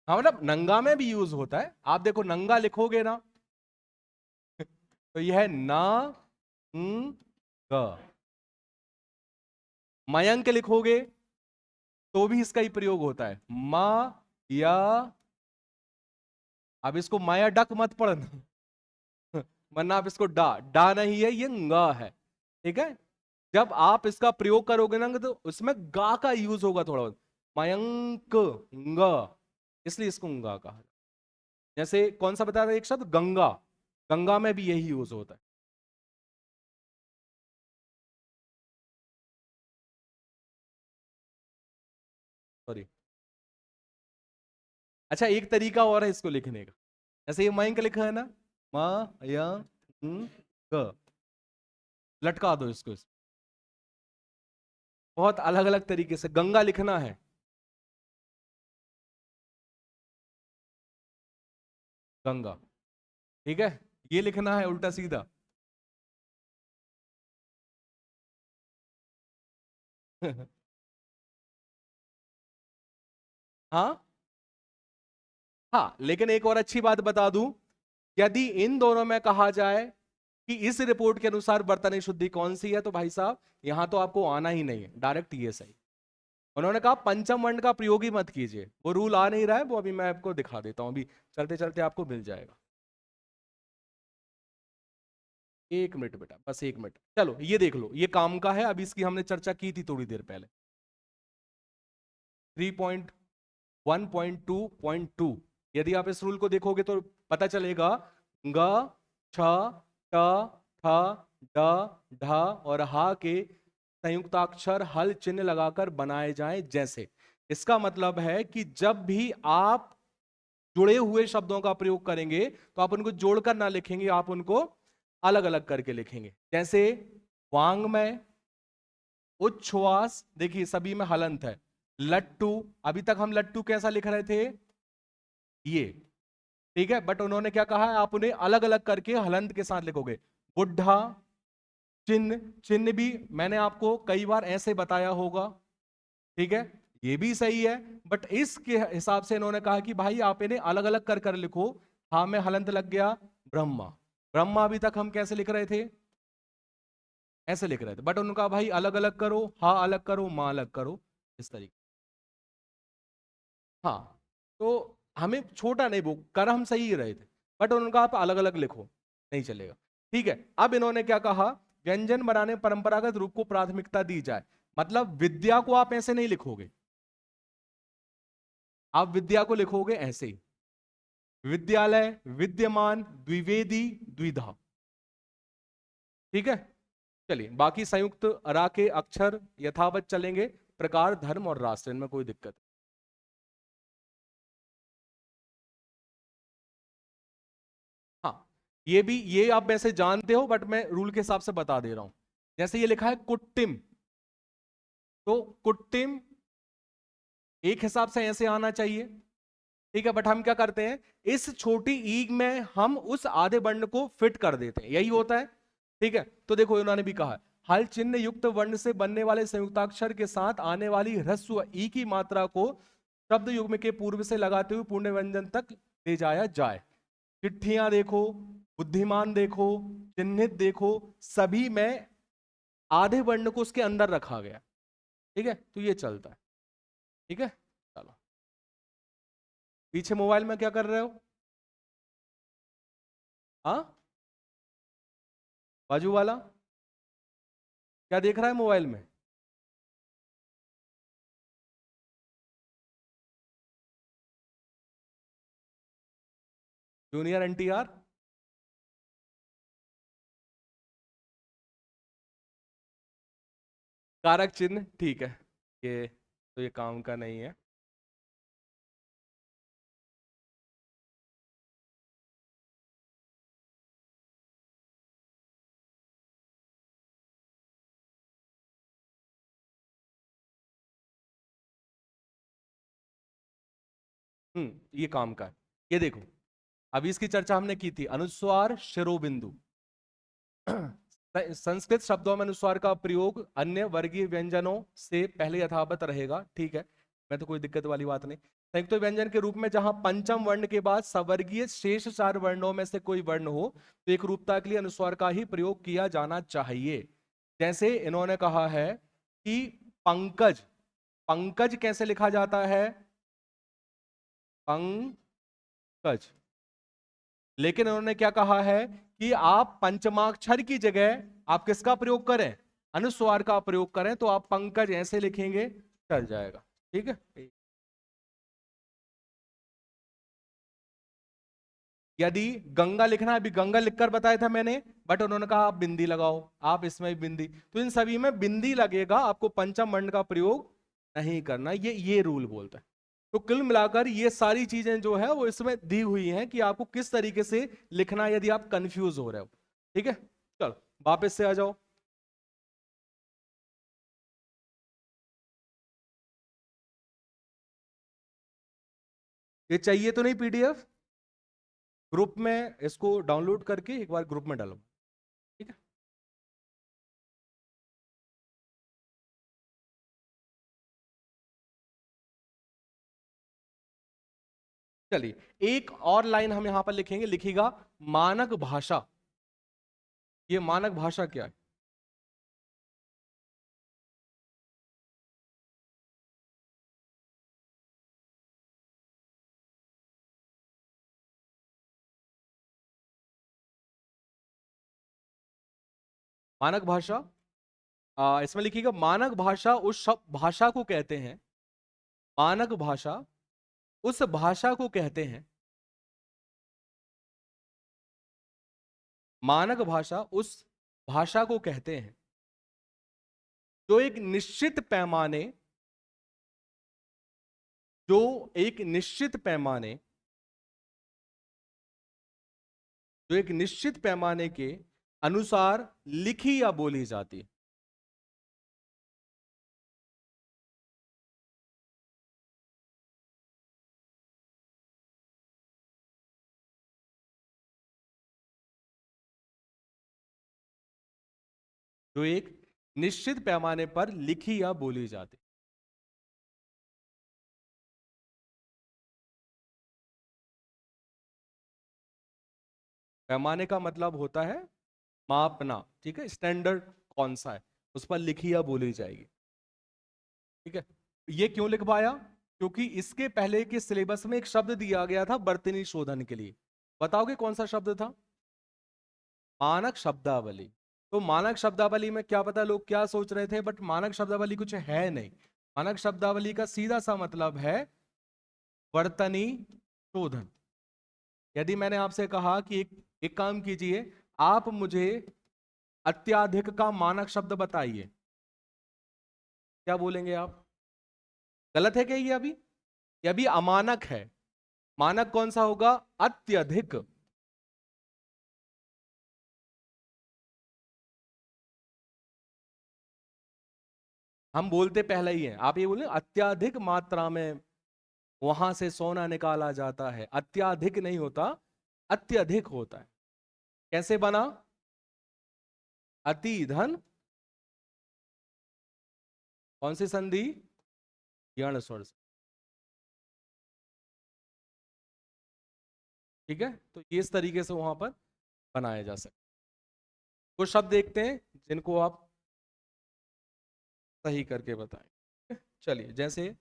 हाँ मतलब नंगा में भी यूज होता है। आप देखो नंगा लिखोगे ना तो यह है ना, ग। मयंक लिखोगे तो भी इसका ही प्रयोग होता है, मा, या। अब इसको माया डक मत पढ़ना वरना आप इसको डा, डा नहीं है, ये nga है। ठीक है, जब आप इसका प्रयोग करोगे ना तो उसमें गा का यूज होगा थोड़ा बहुत, मयंक, nga, इसलिए इसको nga कहा। जैसे कौन सा बता रहे एक शब्द, गंगा, गंगा में भी यही यूज होता है। सॉरी, अच्छा एक तरीका और है इसको लिखने का, जैसे ये मयंक लिखा है ना, मा, या, ग, लटका दो इसको बहुत अलग अलग तरीके से। गंगा लिखना है, गंगा। ठीक है, ये लिखना है उल्टा सीधा हाँ, हाँ लेकिन एक और अच्छी बात बता दूं, यदि इन दोनों में कहा जाए कि इस रिपोर्ट के अनुसार बर्तन शुद्धि कौन सी है, तो भाई साहब यहां तो आपको आना ही नहीं है, डायरेक्ट ये सही। उन्होंने कहा पंचम वर्ण का प्रयोग ही मत कीजिए, वो रूल आ नहीं रहा है, वो अभी मैं आपको दिखा देता हूं, अभी चलते चलते आपको मिल जाएगा। एक मिनट बेटा, बस एक मिनट, चलो ये देख लो, ये काम का है, अभी इसकी हमने चर्चा की थी थोड़ी देर पहले। 3.1.2.2, यदि आप इस रूल को देखोगे तो पता चलेगा, ग, छ, ट, ठ, ड, ढ और हा के संयुक्ताक्षर हल चिन्ह लगाकर बनाए जाएं जैसे। इसका मतलब है कि जब भी आप जुड़े हुए शब्दों का प्रयोग करेंगे तो आप उनको जोड़कर ना लिखेंगे, आप उनको अलग अलग करके लिखेंगे। जैसे वांग्मय, उच्छ्वास, देखिए सभी में हलंत है। लट्टू, अभी तक हम लट्टू कैसा लिख रहे थे, ये। ठीक है, बट उन्होंने क्या कहा है, आप उन्हें अलग अलग करके हलंत के साथ लिखोगे। बुढ़ा, चिन्ह, चिन्ह भी मैंने आपको कई बार ऐसे बताया होगा। ठीक है, ये भी सही है, बट इसके हिसाब से इन्होंने कहा कि भाई आप इन्हें अलग अलग कर कर लिखो। हाँ में हलंत लग गया ब्रह्मा। ब्रह्मा अभी तक हम कैसे लिख रहे थे, ऐसे लिख रहे थे, बट उनका भाई अलग अलग करो, हा अलग करो, माँ अलग करो, इस तरीके। हाँ, तो हमें छोटा नहीं, वो कर हम सही ही रहे थे, बट उनका आप अलग अलग लिखो, नहीं चलेगा। ठीक है, अब इन्होंने क्या कहा, व्यंजन बनाने में परंपरागत रूप को प्राथमिकता दी जाए। मतलब विद्या को आप ऐसे नहीं लिखोगे, आप विद्या को लिखोगे ऐसे ही, विद्यालय, विद्यमान, द्विवेदी, द्विधा। ठीक है, चलिए बाकी संयुक्त अरा के अक्षर यथावत चलेंगे, प्रकार, धर्म और राष्ट्र, इनमें कोई दिक्कत। हाँ, ये भी, ये आप वैसे जानते हो, बट मैं रूल के हिसाब से बता दे रहा हूं। जैसे ये लिखा है कुट्टिम, तो कुट्टिम एक हिसाब से ऐसे आना चाहिए। ठीक है, बट हम क्या करते हैं, इस छोटी ईग में हम उस आधे वर्ण को फिट कर देते हैं, यही होता है। ठीक है, तो देखो इन्होंने भी कहा है, हल चिन्ह युक्त वर्ण से बनने वाले संयुक्ताक्षर के साथ आने वाली ह्रस्व ई की मात्रा को शब्द युग्म के पूर्व से लगाते हुए पूर्ण व्यंजन तक ले जाया जाए। चिट्ठियां देखो, बुद्धिमान देखो, चिन्हित देखो, सभी में आधे वर्ण को उसके अंदर रखा गया। ठीक है, तो ये चलता है। ठीक है, चलो, पीछे मोबाइल में क्या कर रहे हो? हाँ, बाजू वाला क्या देख रहा है मोबाइल में? जूनियर एनटीआर। कारक चिन्ह, ठीक है, ये तो ये काम का नहीं है। ये काम का है। ये देखो, अभी इसकी चर्चा हमने की थी, अनुस्वार शिरोबिंदु। संस्कृत शब्दों में अनुस्वार का प्रयोग अन्य वर्गीय व्यंजनों से पहले यथावत रहेगा। ठीक है, मैं तो कोई दिक्कत वाली बात नहीं। संयुक्त व्यंजन के रूप में जहां पंचम वर्ण के बाद सवर्गीय शेष चार वर्णों में से कोई वर्ण हो, तो एक रूपता के लिए अनुस्वार का ही प्रयोग किया जाना चाहिए। जैसे इन्होंने कहा है कि पंकज, पंकज कैसे लिखा जाता है, पंकज। लेकिन उन्होंने क्या कहा है कि आप पंचमाक्षर की जगह आप किसका प्रयोग करें, अनुस्वार का प्रयोग करें, तो आप पंकज ऐसे लिखेंगे, चल जाएगा। ठीक है, यदि गंगा लिखना है, अभी गंगा लिखकर बताया था मैंने, बट उन्होंने कहा आप बिंदी लगाओ, आप इसमें भी बिंदी, तो इन सभी में बिंदी लगेगा, आपको पंचम वर्ण का प्रयोग नहीं करना, ये रूल बोलता है। तो कुल मिलाकर ये सारी चीजें जो है वो इसमें दी हुई हैं कि आपको किस तरीके से लिखना है, यदि आप कंफ्यूज हो रहे हो। ठीक है, चलो वापस से आ जाओ। ये चाहिए तो नहीं पीडीएफ? ग्रुप में इसको डाउनलोड करके एक बार ग्रुप में डालो। ठीक है, चलिए एक और लाइन हम यहां पर लिखेंगे, लिखिएगा मानक भाषा। ये मानक भाषा क्या है? मानक भाषा, इसमें लिखिएगा मानक भाषा उस शब्द भाषा को कहते हैं, मानक भाषा उस भाषा को कहते हैं, मानक भाषा उस भाषा को कहते हैं जो एक निश्चित पैमाने, जो एक निश्चित पैमाने, जो एक निश्चित पैमाने के अनुसार लिखी या बोली जाती है। जो एक निश्चित पैमाने पर लिखी या बोली जाती है। पैमाने का मतलब होता है मापना, ठीक है। स्टैंडर्ड कौन सा है उस पर लिखी या बोली जाएगी, ठीक है। ये क्यों लिखवाया? क्योंकि इसके पहले के सिलेबस में एक शब्द दिया गया था वर्तनी शोधन के लिए। बताओगे कौन सा शब्द था? मानक शब्दावली। तो मानक शब्दावली में क्या पता लोग क्या सोच रहे थे, बट मानक शब्दावली कुछ है नहीं। मानक शब्दावली का सीधा सा मतलब है वर्तनी शोधन। यदि मैंने आपसे कहा कि एक काम कीजिए, आप मुझे अत्याधिक का मानक शब्द बताइए, क्या बोलेंगे आप? गलत है क्या ये अभी? ये अभी अमानक है। मानक कौन सा होगा? अत्यधिक। हम बोलते पहले ही हैं, आप ये बोले अत्याधिक मात्रा में वहां से सोना निकाला जाता है। अत्याधिक नहीं होता, अत्यधिक होता है। कैसे बना? अति धन, कौन सी संधि? यण स्वर से, ठीक है। तो इस तरीके से वहां पर बनाया जा सकता है। कुछ शब्द देखते हैं जिनको आप सही करके बताएं। चलिए, जैसे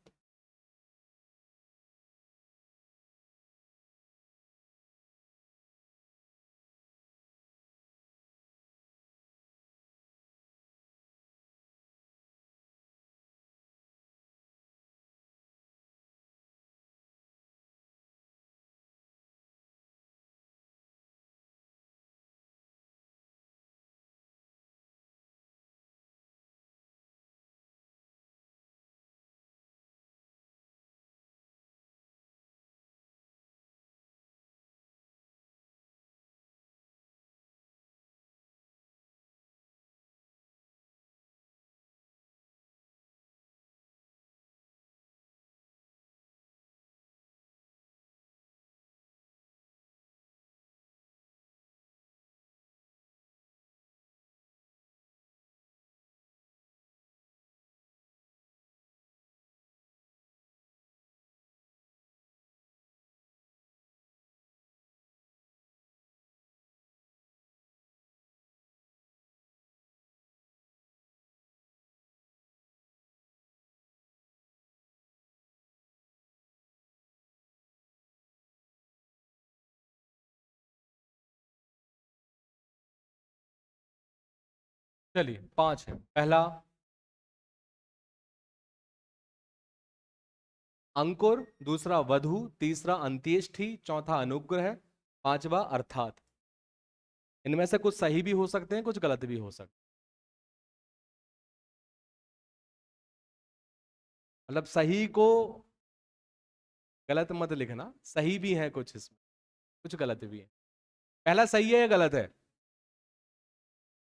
चलिए, पांच है। पहला अंकुर, दूसरा वधु, तीसरा अंत्येष्टि, चौथा अनुग्रह, पांचवा अर्थात। इनमें से कुछ सही भी हो सकते हैं, कुछ गलत भी हो सकते हैं। मतलब सही को गलत मत लिखना, सही भी है कुछ इसमें, कुछ गलत भी है। पहला सही है या गलत है?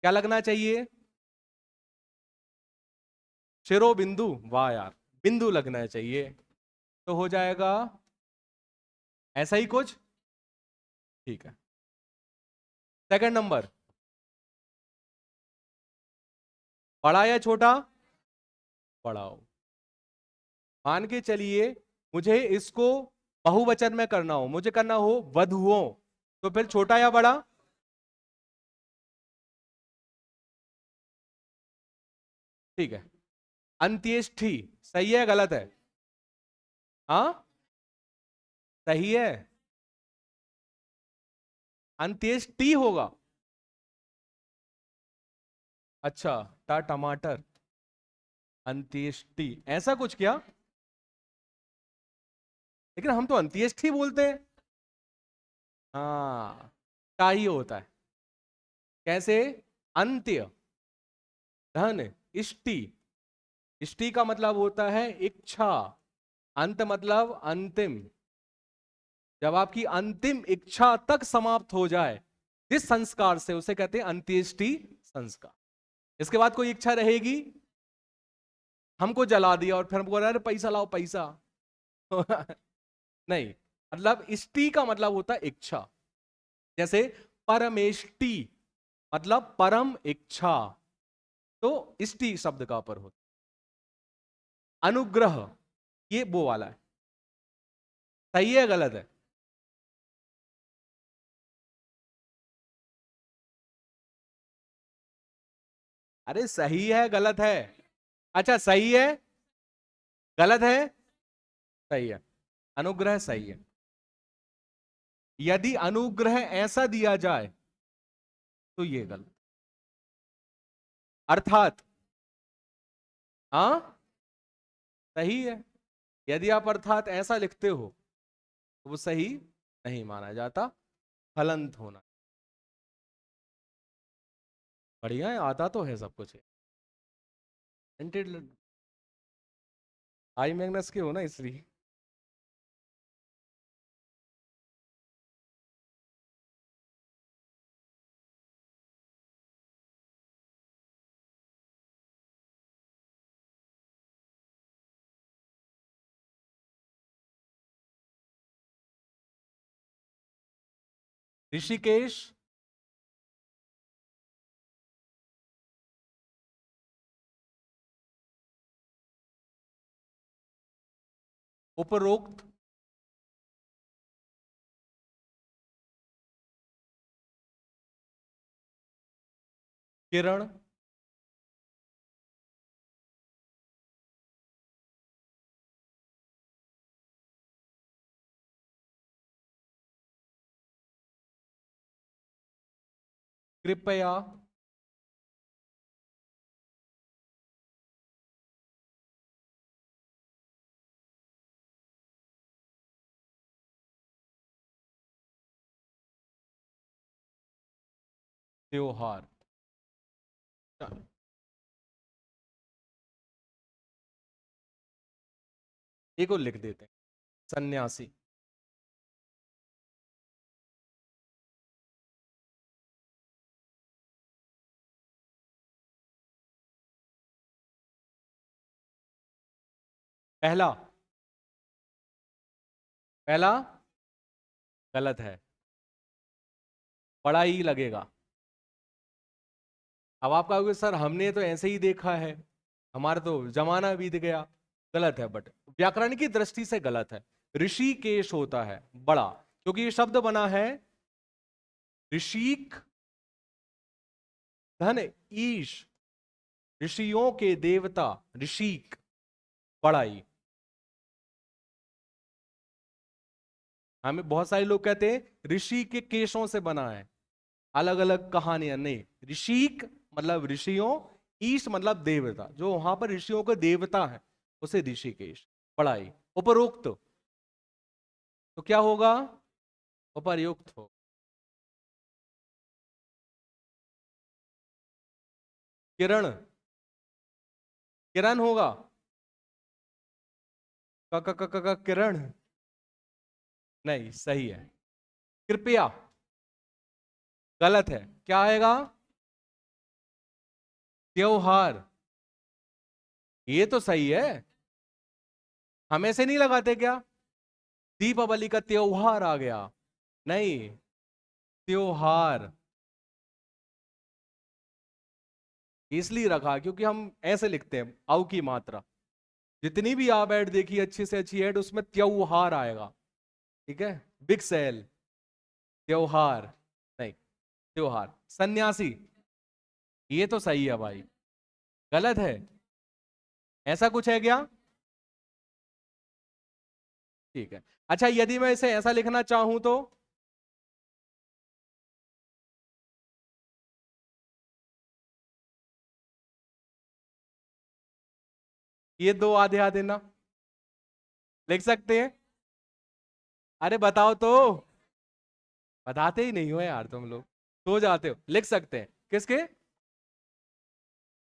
क्या लगना चाहिए? शिरो बिंदु, वाह यार, बिंदु लगना चाहिए। तो हो जाएगा ऐसा ही कुछ, ठीक है। सेकंड नंबर, बड़ा या छोटा? बड़ाओ। मान के चलिए मुझे इसको बहुवचन में करना हो, मुझे करना हो वधुओं, तो फिर छोटा या बड़ा? ठीक है। अंत्येष्टि सही है गलत है? हाँ, सही है। अंत्येष्टि होगा। अच्छा, टमाटर, अंत्येष्टि ऐसा कुछ क्या? लेकिन हम तो अंत्येष्टि बोलते हैं। हाँ, का ही होता है। कैसे? अंत्य, धन, इष्टि। इष्टि का मतलब होता है इच्छा, अंत मतलब अंतिम। जब आपकी अंतिम इच्छा तक समाप्त हो जाए जिस संस्कार से, उसे कहते हैं अंत्येष्टि संस्कार। इसके बाद कोई इच्छा रहेगी? हमको जला दिया और फिर हमको अरे पैसा लाओ पैसा। नहीं, मतलब इष्टि का मतलब होता है इच्छा। जैसे परमेष्टि मतलब परम इच्छा, तो इष्टि शब्द का पर होता। अनुग्रह, ये वो वाला है। सही है गलत है? अरे सही है गलत है? अच्छा सही है गलत है? सही है। अनुग्रह सही है। यदि अनुग्रह ऐसा दिया जाए तो ये गलत। अर्थात, हाँ सही है। यदि आप अर्थात ऐसा लिखते हो तो वो सही नहीं माना जाता, फलंत होना। बढ़िया है, आता तो है सब कुछ। आई मैग्नस के हो ना इसलिए। ऋषिकेश, उपरोक्त, किरण, कृपया, त्योहार। चलो, एक और लिख देते हैं, सन्यासी। पहला, पहला गलत है, बड़ा ही लगेगा। अब आप कहोगे सर हमने तो ऐसे ही देखा है, हमारा तो जमाना बीत गया। गलत है, बट व्याकरण की दृष्टि से गलत है। ऋषिकेश होता है बड़ा, क्योंकि ये शब्द बना है ऋषिक धन ईश, ऋषियों के देवता, ऋषिक बड़ाई। हमें बहुत सारे लोग कहते हैं ऋषि के केशों से बना है, अलग अलग कहानियां। नहीं, ऋषिक मतलब ऋषियों, ईश मतलब देवता, जो वहां पर ऋषियों का देवता है उसे ऋषिकेश। बड़ाई। उपरोक्त तो क्या होगा? उपर्युक्त हो। किरण, किरण होगा। किरण नहीं, सही है। कृपया गलत है, क्या आएगा? त्योहार। ये तो सही है। हम ऐसे नहीं लगाते क्या? दीपावली का त्योहार आ गया। नहीं, त्योहार इसलिए रखा क्योंकि हम ऐसे लिखते हैं, औ की मात्रा। जितनी भी आप ऐड देखिए, अच्छी से अच्छी ऐड, उसमें त्योहार आएगा। ठीक है, बिग सेल, त्योहार नहीं, त्योहार। सन्यासी, ये तो सही है भाई, गलत है। ऐसा कुछ है क्या? ठीक है। अच्छा, यदि मैं इसे ऐसा लिखना चाहूं तो? ये दो आधे आधे ना लिख सकते हैं? अरे बताओ तो। बताते ही नहीं हो यार तुम लोग, सो जाते हो। लिख सकते हैं किसके?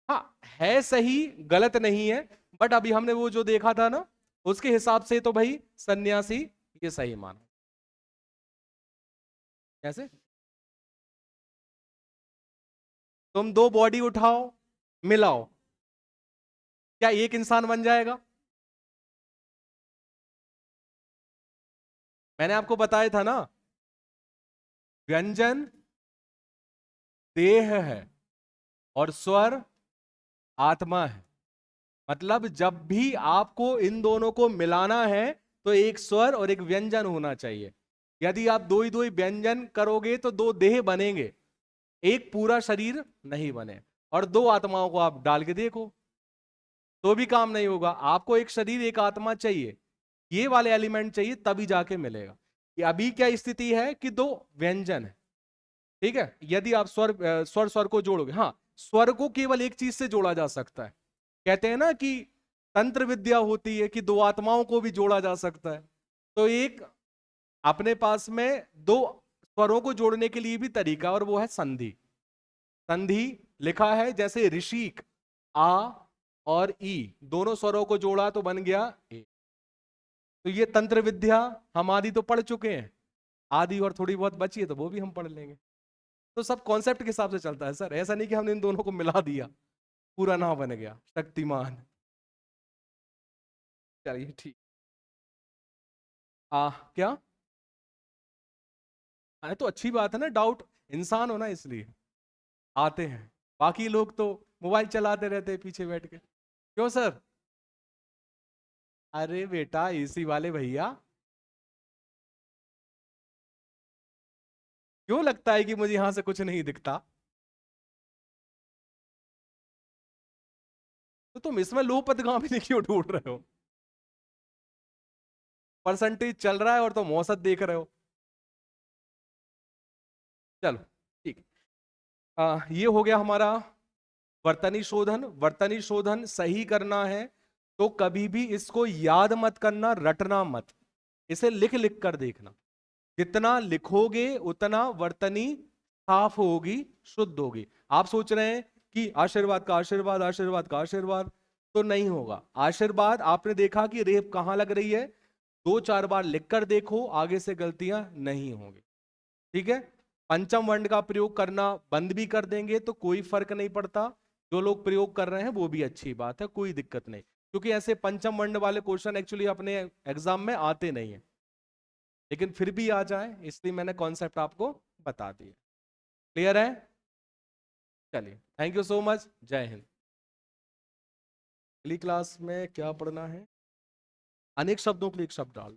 हाँ है सही, गलत नहीं है। बट अभी हमने वो जो देखा था ना, उसके हिसाब से तो भाई सन्यासी ये सही माना। कैसे? तुम दो बॉडी उठाओ, मिलाओ, क्या एक इंसान बन जाएगा? मैंने आपको बताया था ना, व्यंजन देह है और स्वर आत्मा है। मतलब जब भी आपको इन दोनों को मिलाना है तो एक स्वर और एक व्यंजन होना चाहिए। यदि आप दो ही व्यंजन करोगे तो दो देह बनेंगे, एक पूरा शरीर नहीं बने। और दो आत्माओं को आप डाल के देखो तो भी काम नहीं होगा। आपको एक शरीर एक आत्मा चाहिए, ये वाले एलिमेंट चाहिए, तभी जाके मिलेगा। ये अभी क्या स्थिति है कि दो व्यंजन है, ठीक है। यदि आप स्वर को जोड़ोगे, हाँ, स्वर को केवल एक चीज से जोड़ा जा सकता है। कहते हैं ना कि तंत्र विद्या होती है कि दो आत्माओं को भी जोड़ा जा सकता है। तो एक अपने पास में दो स्वरों को जोड़ने के लिए भी तरीका, और वो है संधि। संधि लिखा है जैसे ऋषिक, आ और ई दोनों स्वरों को जोड़ा तो बन गया ए। तो ये तंत्र विद्या हम आदि तो पढ़ चुके हैं, आदि और थोड़ी बहुत बची है तो वो भी हम पढ़ लेंगे। तो सब कॉन्सेप्ट के हिसाब से चलता है सर, ऐसा नहीं कि हमने इन दोनों को मिला दिया पूरा नाम बन गया शक्तिमान। चलिए ठीक। क्या? अरे तो अच्छी बात है ना, डाउट, इंसान हो ना इसलिए आते हैं। बाकी लोग तो मोबाइल चलाते रहते हैं पीछे बैठ के। क्यों सर? अरे बेटा एसी वाले भैया, क्यों लगता है कि मुझे यहां से कुछ नहीं दिखता? तो तुम इसमें लो पदगामी क्यों ढूंढ रहे हो? परसेंटेज चल रहा है और तुम औसत देख रहे हो। चलो ठीक। ये हो गया हमारा वर्तनी शोधन। वर्तनी शोधन सही करना है तो कभी भी इसको याद मत करना, रटना मत, इसे लिख लिख कर देखना। जितना लिखोगे उतना वर्तनी साफ होगी, शुद्ध होगी। आप सोच रहे हैं कि आशीर्वाद का आशीर्वाद, आशीर्वाद का आशीर्वाद, तो नहीं होगा। आशीर्वाद आपने देखा कि रेप कहां लग रही है, दो चार बार लिखकर देखो, आगे से गलतियां नहीं होंगी, ठीक है। पंचम वर्ण का प्रयोग करना बंद भी कर देंगे तो कोई फर्क नहीं पड़ता। जो लोग प्रयोग कर रहे हैं वो भी अच्छी बात है, कोई दिक्कत नहीं, क्योंकि ऐसे पंचम वर्ण वाले क्वेश्चन एक्चुअली अपने एग्जाम में आते नहीं है। लेकिन फिर भी आ जाए इसलिए मैंने कॉन्सेप्ट आपको बता दिया। क्लियर है? चलिए, थैंक यू सो मच, जय हिंद। अगली क्लास में क्या पढ़ना है? अनेक शब्दों के लिए एक शब्द डाल